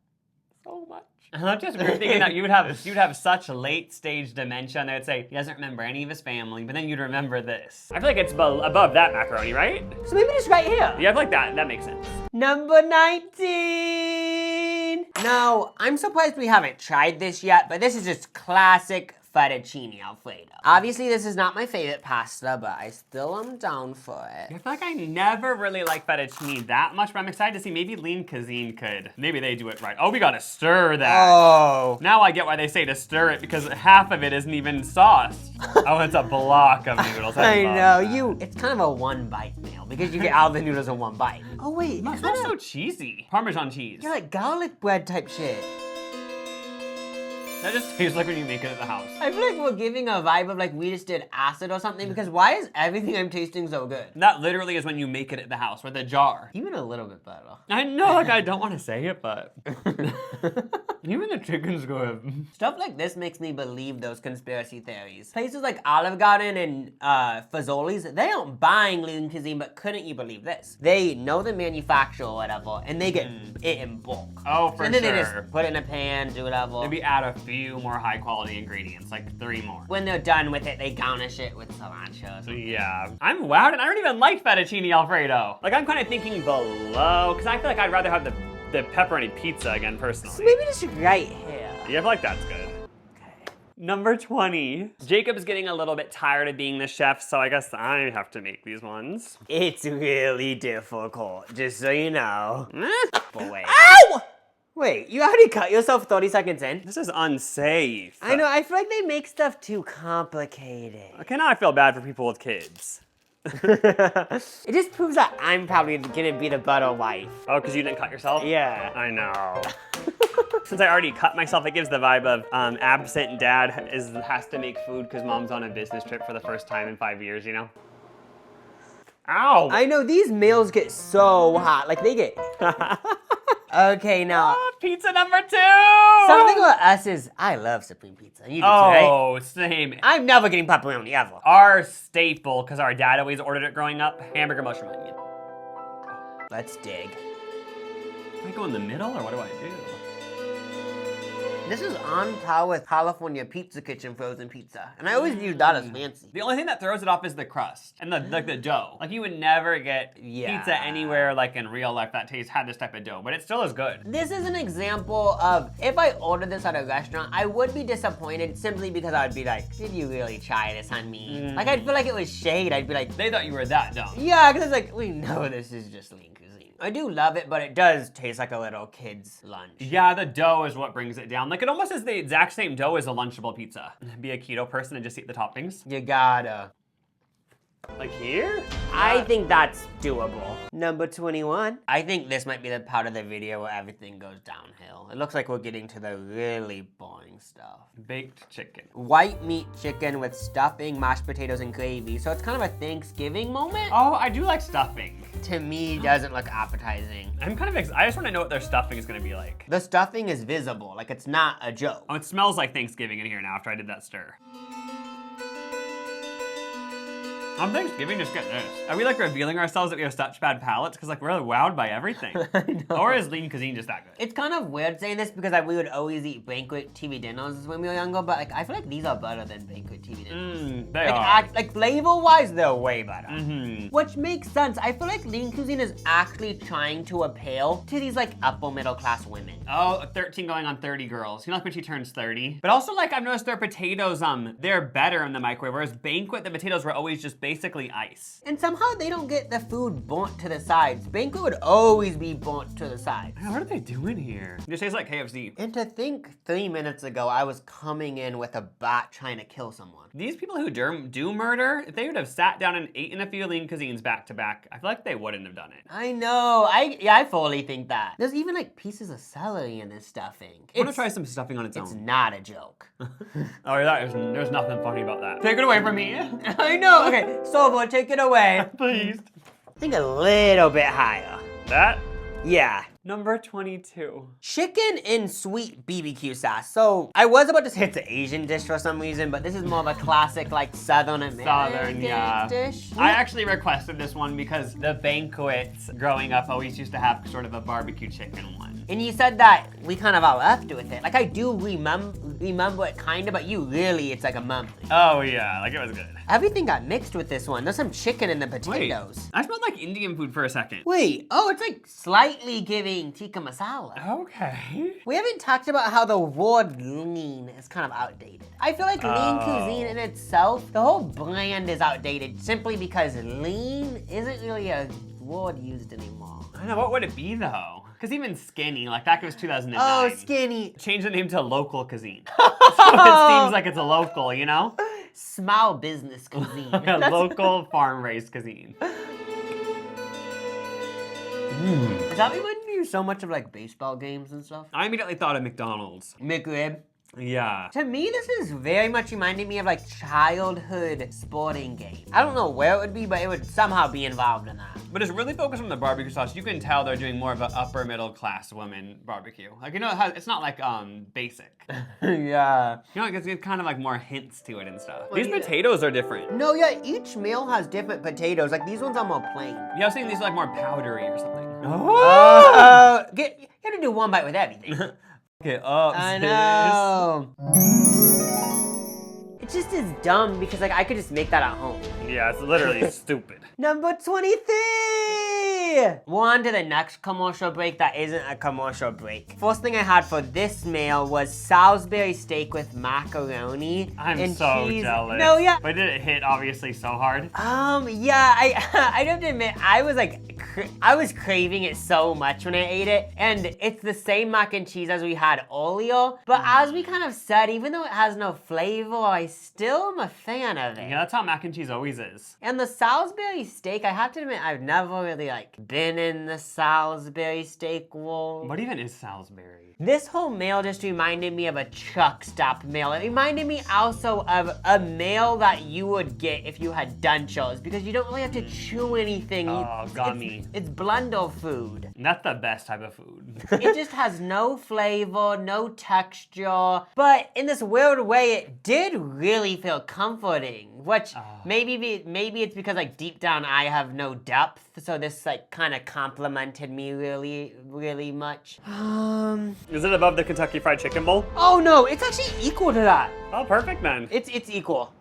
so much. I'm just thinking that you'd have such late stage dementia, and they'd say he doesn't remember any of his family, but then you'd remember this. I feel like it's above that macaroni, right? So maybe just right here. Yeah, I feel like that makes sense. Number 19. Now, I'm surprised we haven't tried this yet, but this is just classic Fettuccini Alfredo. Obviously, this is not my favorite pasta, but I still am down for it. I feel like I never really liked fettuccine that much, but I'm excited to see maybe lean cuisine could. Maybe they do it right. Oh, we gotta stir that. Oh. Now I get why they say to stir it, because half of it isn't even sauce. Oh, it's a block of noodles. I know, it's kind of a one bite meal because you get all the noodles in one bite. Oh wait, It smells so cheesy. Parmesan cheese. You're like garlic bread type shit. That just tastes like when you make it at the house. I feel like we're giving a vibe of like we just did acid or something because why is everything I'm tasting so good? That literally is when you make it at the house with a jar. Even a little bit better. I know, like I don't want to say it, but even the chicken's good. Stuff like this makes me believe those conspiracy theories. Places like Olive Garden and Fazoli's, they aren't buying lean cuisine, but couldn't you believe this? They know the manufacturer or whatever, and they get it in bulk. Oh, for and then sure. they just put it in a pan, do whatever. Maybe add a few more high quality ingredients, like 3 more. When they're done with it, they garnish it with cilantro. Yeah. I'm wowed, and I don't even like fettuccine Alfredo. Like, I'm kind of thinking below, because I feel like I'd rather have the pepperoni pizza again, personally. So maybe just right here. Yeah, I feel like that's good. Okay. Number 20. Jacob's getting a little bit tired of being the chef, so I guess I have to make these ones. It's really difficult, just so you know. But wait. Ow! Wait, you already cut yourself 30 seconds in? This is unsafe. I know, I feel like they make stuff too complicated. Okay, now I feel bad for people with kids. It just proves that I'm probably gonna be the better wife. Oh, because you didn't cut yourself? Yeah. I know. Since I already cut myself, it gives the vibe of absent dad has to make food because mom's on a business trip for the first time in 5 years, you know? Ow! I know, these meals get so hot. Like, they get... Okay, now... Pizza number 2! Something about us is, I love Supreme Pizza. You do too, right? Oh, same. I'm never getting pepperoni, ever. Our staple, because our dad always ordered it growing up, hamburger mushroom onion. Let's dig. Do I go in the middle, or what do I do? This is on par with California Pizza Kitchen frozen pizza. And I always viewed that as fancy. The only thing that throws it off is the crust and the dough. Like, you would never get pizza anywhere, like in real life, that had this type of dough, but it still is good. This is an example of, if I ordered this at a restaurant, I would be disappointed simply because I would be like, did you really try this on me? Like, I'd feel like it was shade. I'd be like, They thought you were that dumb. yeah, because it's like, we know this is just lean cuisine. I do love it, but it does taste like a little kid's lunch. Yeah, the dough is what brings it down. Like, it almost is the exact same dough as a Lunchable pizza. Be a keto person and just eat the toppings. You gotta. Like here? I think that's doable. Number 21. I think this might be the part of the video where everything goes downhill. It looks like we're getting to the really boring stuff. Baked chicken. White meat chicken with stuffing, mashed potatoes, and gravy. So it's kind of a Thanksgiving moment. Oh, I do like stuffing. To me, doesn't look appetizing. I'm kind of I just want to know what their stuffing is going to be like. The stuffing is visible, like it's not a joke. Oh, it smells like Thanksgiving in here now after I did that stir. On Thanksgiving, just get this. Are we like revealing ourselves that we have such bad palates? Because like we're wowed by everything. I know. Or is lean cuisine just that good? It's kind of weird saying this because we would always eat banquet TV dinners when we were younger, but like I feel like these are better than banquet TV dinners. They are. Like flavor-wise, they're way better. Which makes sense. I feel like lean cuisine is actually trying to appeal to these like upper middle class women. Oh, 13 going on 30 girls. You know, like when she turns 30. But also, like, I've noticed their potatoes, they're better in the microwave, whereas banquet, the potatoes were always just basically ice. And somehow they don't get the food burnt to the sides. Banquet would always be burnt to the sides. What are they doing here? It just tastes like KFC. And to think 3 minutes ago, I was coming in with a bat trying to kill someone. These people who do murder, if they would have sat down and eaten a few lean cuisines back to back, I feel like they wouldn't have done it. I know, I fully think that. There's even like pieces of celery in this stuffing. I want to try some stuffing on its own. It's not a joke. Oh, there's nothing funny about that. Take it away from me. I know, okay, Sobo, take it away. Please. think a little bit higher. That? Yeah. Number 22. Chicken in sweet BBQ sauce. So I was about to say it's an Asian dish for some reason, but this is more of a classic like Southern American dish. I actually requested this one because the banquets growing up always used to have sort of a barbecue chicken one. And you said that we kind of all left with it. Like I do remember it kind of, but you really, it's like a memory. Oh yeah, like it was good. Everything got mixed with this one. There's some chicken in the potatoes. I smelled like Indian food for a second. Wait, oh, it's like slightly giving tikka masala. Okay. We haven't talked about how the word lean is kind of outdated. I feel like lean cuisine in itself, the whole brand is outdated simply because lean isn't really a word used anymore. I know, what would it be though? Because even skinny, like that was 2009. Oh, skinny. Change the name to local cuisine. So it seems like it's a local, you know? Small business cuisine. A local farm-raised cuisine. Is that reminding you so much of like baseball games and stuff? I immediately thought of McDonald's. McRib. Yeah. To me, this is very much reminding me of like childhood sporting games. I don't know where it would be, but it would somehow be involved in that. But it's really focused on the barbecue sauce. You can tell they're doing more of an upper middle class woman barbecue. Like, you know, it's not like basic. Yeah. You know, it's kind of like more hints to it and stuff. Well, These yeah. potatoes are different. No, yeah, each meal has different potatoes. Like these ones are more plain. Yeah, I was thinking these are like more powdery or something. You have to do one bite with everything. Get up, I sis. know. It just is dumb because like I could just make that at home. Yeah, it's literally stupid. Number 23! We're on to the next commercial break that isn't a commercial break. First thing I had for this meal was Salisbury steak with macaroni I'm and so cheese. jealous. No, yeah. But did it hit obviously so hard? Yeah, I have to admit, I was craving it so much when I ate it, and it's the same mac and cheese as we had earlier, but as we kind of said, even though it has no flavor, I still am a fan of it. Yeah, that's how mac and cheese always is. And the Salisbury steak, I have to admit, I've never really like been in the Salisbury steak world. What even is Salisbury? This whole meal just reminded me of a truck stop meal. It reminded me also of a meal that you would get if you had dentures because you don't really have to chew anything. Oh, gummy. It's blender food. That's the best type of food. It just has no flavor, no texture, but in this weird way, it did really feel comforting, which maybe it's because like deep down I have no depth, so this like kind of complimented me really, really much. Is it above the Kentucky Fried Chicken Bowl? Oh no, it's actually equal to that. Oh, perfect then. It's equal.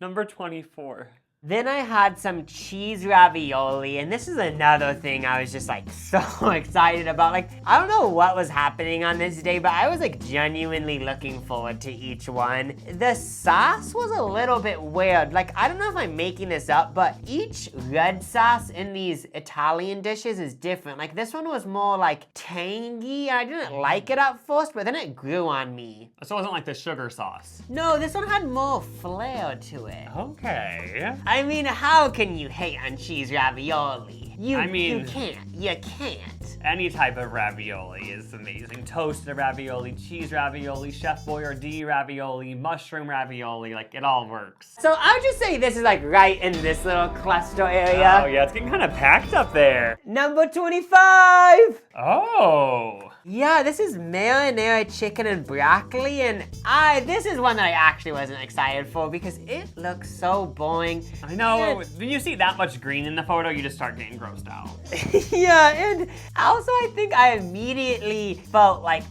Number 24. Then I had some cheese ravioli, and this is another thing I was just like so excited about. Like, I don't know what was happening on this day, but I was like genuinely looking forward to each one. The sauce was a little bit weird. Like, I don't know if I'm making this up, but each red sauce in these Italian dishes is different. Like, this one was more like tangy. I didn't like it at first, but then it grew on me. So it wasn't like the sugar sauce. No, this one had more flair to it. Okay. I mean, how can you hate on cheese ravioli? You can't. You can't. Any type of ravioli is amazing. Toasted ravioli, cheese ravioli, Chef Boyardee ravioli, mushroom ravioli, like it all works. So I would just say this is like right in this little cluster area. Oh yeah, it's getting kind of packed up there. Number 25! Oh. Yeah, this is marinara chicken and broccoli, and this is one that I actually wasn't excited for because it looks so boring. I know, And- when you see that much green in the photo, you just start getting grossed out. Yeah, and also I think I immediately felt like,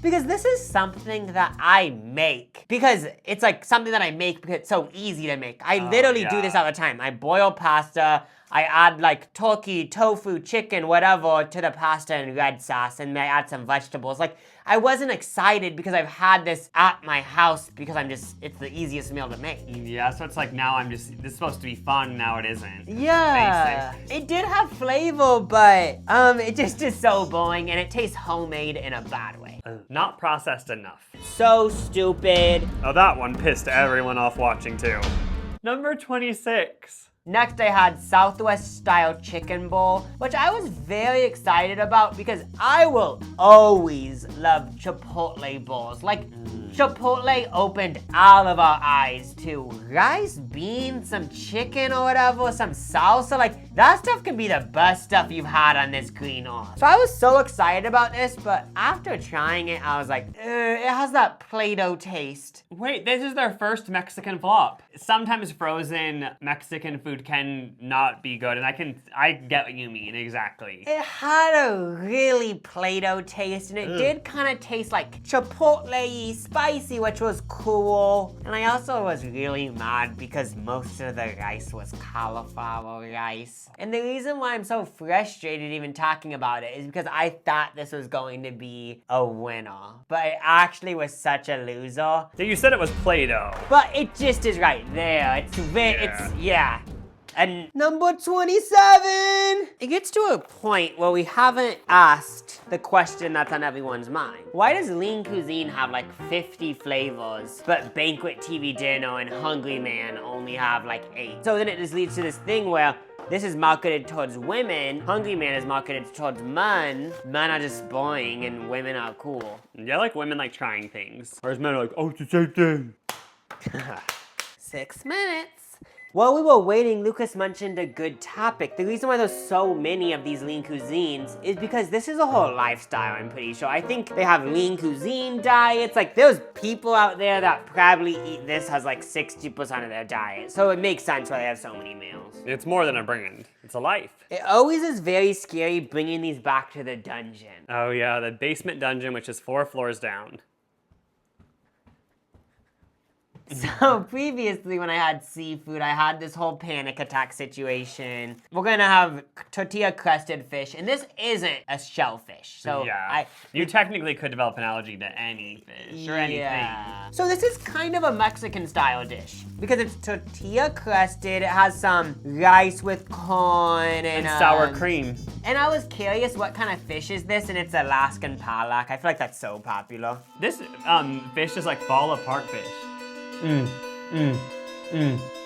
because this is something that I make. Because it's like something that I make because it's so easy to make. I literally do this all the time. I boil pasta, I add like turkey, tofu, chicken, whatever to the pasta and red sauce, and I add some vegetables. Like, I wasn't excited because I've had this at my house because it's the easiest meal to make. Yeah, so it's like now this is supposed to be fun, now it isn't. Yeah, Basic. it did have flavor, but it just is so boring and it tastes homemade in a bad way. Not processed enough. So stupid. Oh, that one pissed everyone off watching too. Number 26. Next, I had Southwest style chicken bowl, which I was very excited about because I will always love Chipotle bowls. Like, Chipotle opened all of our eyes to rice, beans, some chicken or whatever, some salsa. Like, That stuff could be the best stuff you've had on this green off. So I was so excited about this, but after trying it, I was like, it has that Play-Doh taste. Wait, this is their first Mexican flop. Sometimes frozen Mexican food can not be good, and I get what you mean, exactly. It had a really Play-Doh taste, and it did kind of taste like chipotle-y spicy, which was cool. And I also was really mad because most of the rice was cauliflower rice. And the reason why I'm so frustrated even talking about it is because I thought this was going to be a winner, but it actually was such a loser. So you said it was Play-Doh. But it just is right there. Yeah. And number 27! It gets to a point where we haven't asked the question that's on everyone's mind. Why does Lean Cuisine have like 50 flavors, but Banquet TV Dinner and Hungry Man only have like 8? So then it just leads to this thing where this is marketed towards women, Hungry Man is marketed towards men. Men are just boring and women are cool. Yeah, like women like trying things. Whereas men are like, oh, it's the same thing. 6 minutes. While we were waiting, Lucas mentioned a good topic. The reason why there's so many of these lean cuisines is because this is a whole lifestyle, I'm pretty sure. I think they have lean cuisine diets. Like, there's people out there that probably eat this as like 60% of their diet. So it makes sense why they have so many meals. It's more than a brand. It's a life. It always is very scary bringing these back to the dungeon. Oh yeah, the basement dungeon, which is 4 floors down. So previously when I had seafood, I had this whole panic attack situation. We're gonna have tortilla crusted fish, and this isn't a shellfish. So yeah, you technically could develop an allergy to any fish or anything. So this is kind of a Mexican style dish because it's tortilla crusted. It has some rice with corn and sour cream. And I was curious what kind of fish is this, and it's Alaskan pollock. I feel like that's so popular. This fish is like fall apart fish.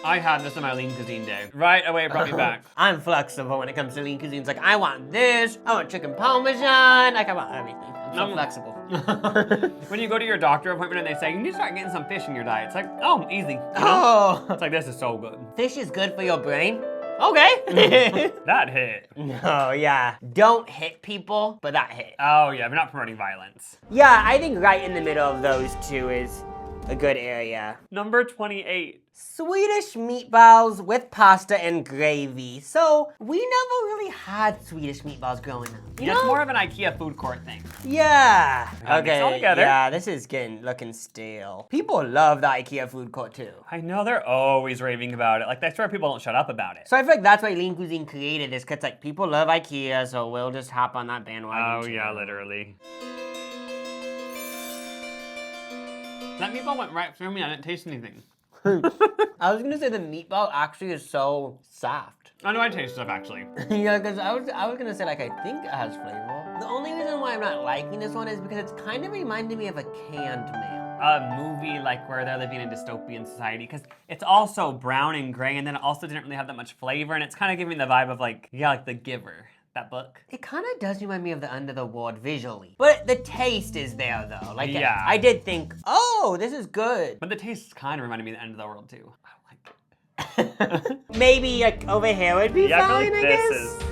I had this on my lean cuisine day. Right away it brought me back. I'm flexible when it comes to lean cuisine. It's like, I want this, I want chicken parmesan, like I want everything. I'm so flexible. When you go to your doctor appointment and they say, you need to start getting some fish in your diet, it's like, oh, easy. You know? Oh. It's like, this is so good. Fish is good for your brain? Okay. That hit. No, yeah. Don't hit people, but that hit. Oh yeah, we're not promoting violence. Yeah, I think right in the middle of those two is a good area. Number 28. Swedish meatballs with pasta and gravy. So, we never really had Swedish meatballs growing up. Yeah, it's more of an IKEA food court thing. Yeah. Mix it all together. Yeah, this is looking stale. People love the IKEA food court too. I know, they're always raving about it. Like, I swear people don't shut up about it. So I feel like that's why Lean Cuisine created this, because like people love IKEA, so we'll just hop on that bandwagon. Oh yeah, literally. That meatball went right through me, I didn't taste anything. I was gonna say the meatball actually is so soft. I know I taste stuff actually. Yeah, because I was gonna say like I think it has flavor. The only reason why I'm not liking this one is because it's kind of reminding me of a canned meal. A movie like where they're living in a dystopian society, because it's also brown and gray, and then it also didn't really have that much flavor, and it's kind of giving the vibe of like, yeah, like The Giver. That book. It kind of does remind me of the Under the World visually. But the taste is there though. Like, yeah. I did think, oh, this is good. But the taste kind of reminded me of the End of the World too. I don't like it. Maybe like over here would be yeah, fine, I feel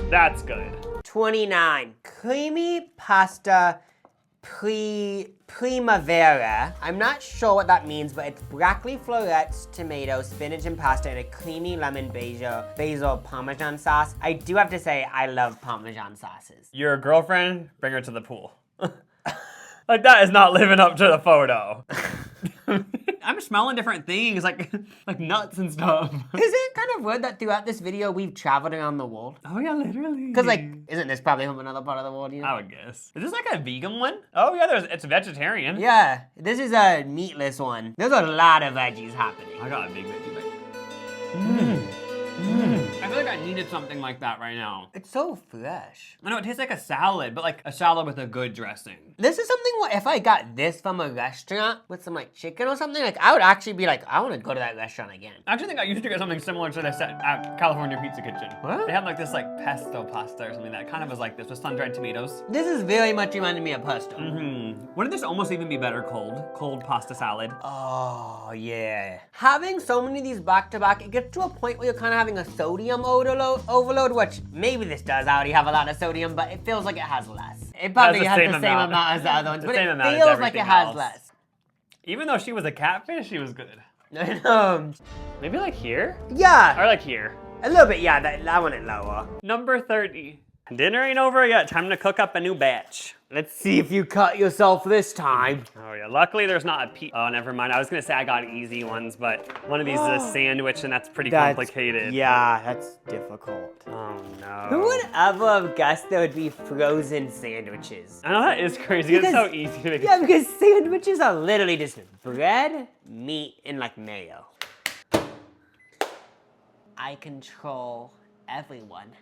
like that's good. 29, creamy pasta primavera. I'm not sure what that means, but it's broccoli, florets, tomato, spinach, and pasta in a creamy lemon basil Parmesan sauce. I do have to say, I love Parmesan sauces. Your girlfriend, bring her to the pool. Like, that is not living up to the photo. I'm smelling different things, like nuts and stuff. Is it kind of weird that throughout this video, we've traveled around the world? Oh yeah, literally. Because like, isn't this probably from another part of the world, you know? I would guess. Is this like a vegan one? Oh yeah, it's vegetarian. Yeah, this is a meatless one. There's a lot of veggies happening. I got a big veggie bite. I feel like I needed something like that right now. It's so fresh. I know, it tastes like a salad, but like a salad with a good dressing. This is something where if I got this from a restaurant with some like chicken or something, like I would actually be like, I want to go to that restaurant again. I actually think I used to get something similar to this at California Pizza Kitchen. What? They had like this like pesto pasta or something that kind of was like this with sun-dried tomatoes. This is very much reminding me of pesto. Wouldn't this almost even be better cold? Cold pasta salad. Oh, yeah. Having so many of these back to back, it gets to a point where you're kind of having a sodium overload, which maybe this does already have a lot of sodium, but it feels like it has less. It probably has the same amount as the other ones, but it feels like it has less. Even though she was a catfish, she was good. Maybe like here? Yeah. Or like here. A little bit, yeah, that one is lower. Number 30. Dinner ain't over yet. Time to cook up a new batch. Let's see if you cut yourself this time. Oh yeah, luckily there's not a piece. Oh, never mind. I was gonna say I got easy ones, but one of these is a sandwich and that's pretty complicated. Yeah, that's difficult. Oh no. Who would ever have guessed there would be frozen sandwiches? I know that is crazy. It's so easy to make. Yeah, because sandwiches are literally just bread, meat, and like mayo. I control everyone.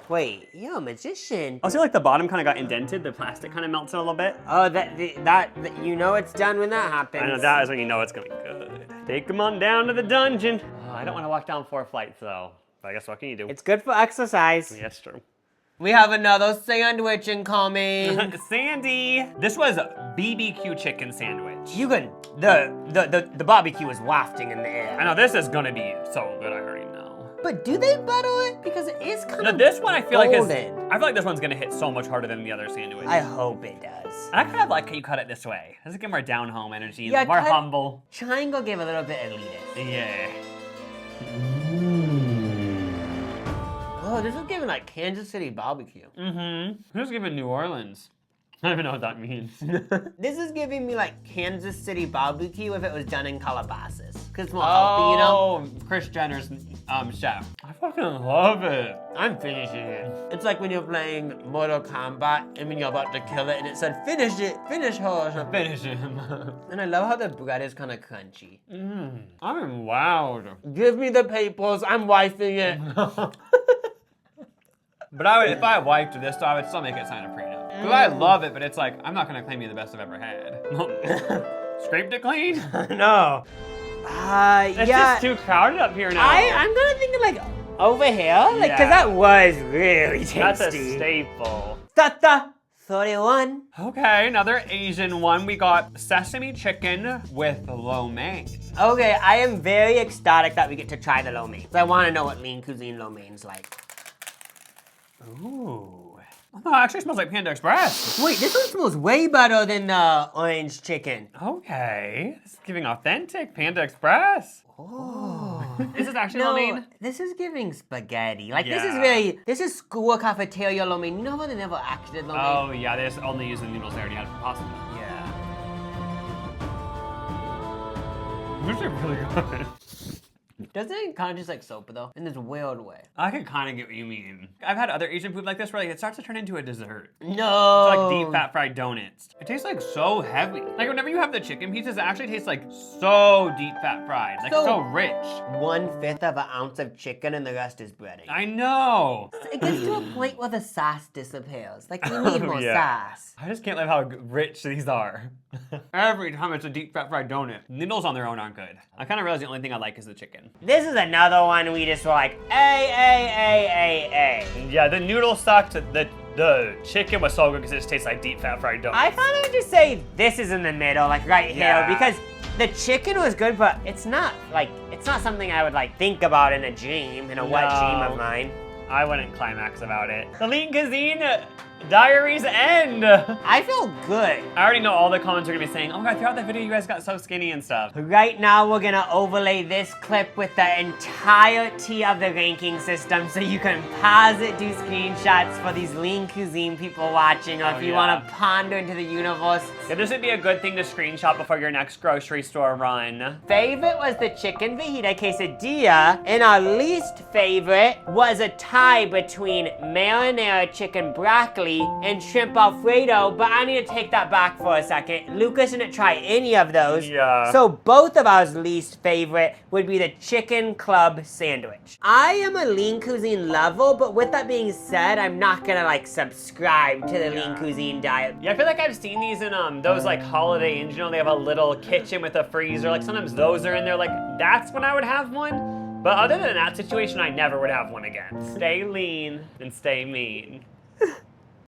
Wait, you're a magician. Also, like the bottom kind of got indented. The plastic kind of melts a little bit. Oh, that you know it's done when that happens. I know that is when you know it's gonna be good. Take them on down to the dungeon. Oh, I don't want to walk down 4 flights though. But I guess what can you do? It's good for exercise. Yeah, it's true. We have another sandwich incoming. Sandy. This was BBQ chicken sandwich. You can the barbecue is wafting in the air. I know this is gonna be so good. I already know. But do they butter it? Because it is kind of this one I feel like golden. I feel like this one's gonna hit so much harder than the other sandwich. I hope it does. And I kind of like how you cut it this way. Does it give more down home energy? Yeah, more humble. Triangle gave a little bit elitist. Yeah. Oh, this is giving like Kansas City barbecue. Mm-hmm. Who's giving New Orleans? I don't even know what that means. This is giving me like Kansas City barbecue if it was done in Calabasas. Cause it's more healthy, you know? Oh, Kris Jenner's chef. I fucking love it. I'm finishing it. It's like when you're playing Mortal Kombat and when you're about to kill it and it said, finish it, finish her. Finish him. And I love how the bread is kind of crunchy. I'm wowed. Give me the papers, I'm wifing it. But if I wiped this, I would still make it sign a prenup. Because I love it, but it's like, I'm not gonna claim you the best I've ever had. Scraped it clean? No. It's just too crowded up here now. I'm gonna think of like over here, like, cause that was really tasty. That's a staple. 31. Okay, another Asian one. We got sesame chicken with lo mein. Okay, I am very ecstatic that we get to try the lo mein. I want to know what lean cuisine lo mein's like. Ooh. Oh, it actually smells like Panda Express. Wait, this one smells way better than the orange chicken. Okay, this is giving authentic Panda Express. Oh. Is this actually lo mein? This is giving spaghetti. Like, this is school cafeteria lo mein. You know how they never actually did lo mein? Oh, yeah, they just only use the noodles they already had for pasta. Yeah. These are really good. Doesn't it kind of just like soap though? In this weird way. I can kind of get what you mean. I've had other Asian food like this where like it starts to turn into a dessert. No. It's like deep fat fried donuts. It tastes like so heavy. Like whenever you have the chicken pieces, it actually tastes like so deep fat fried. Like so rich. 1/5 of an ounce of chicken and the rest is breading. I know. It gets to a point where the sauce disappears. Like we need more sauce. I just can't believe how rich these are. Every time it's a deep fat fried donut. Noodles on their own aren't good. I kind of realize the only thing I like is the chicken. This is another one we just were like, A. Yeah, the noodle sucked. The chicken was so good because it just tastes like deep fat fried donuts. I kind of just say this is in the middle, like right here, because the chicken was good, but it's not something I would like think about in a dream, in a wet dream of mine. I wouldn't climax about it. The Lean Cuisine diaries end. I feel good. I already know all the comments are gonna be saying, oh my god, throughout the video you guys got so skinny and stuff. Right now we're gonna overlay this clip with the entirety of the ranking system so you can pause it, do screenshots for these Lean Cuisine people watching, or if you wanna ponder into the universe. Yeah, this would be a good thing to screenshot before your next grocery store run. Favorite was the chicken fajita quesadilla, and our least favorite was a tie between marinara chicken broccoli and shrimp Alfredo, but I need to take that back for a second. Lucas didn't try any of those. Yeah. So both of our least favorite would be the chicken club sandwich. I am a Lean Cuisine lover, but with that being said, I'm not gonna like subscribe to the Lean Cuisine diet. Yeah, I feel like I've seen these in those like Holiday Inns, you know, they have a little kitchen with a freezer, like sometimes those are in there, like that's when I would have one. But other than that situation, I never would have one again. Stay lean and stay mean.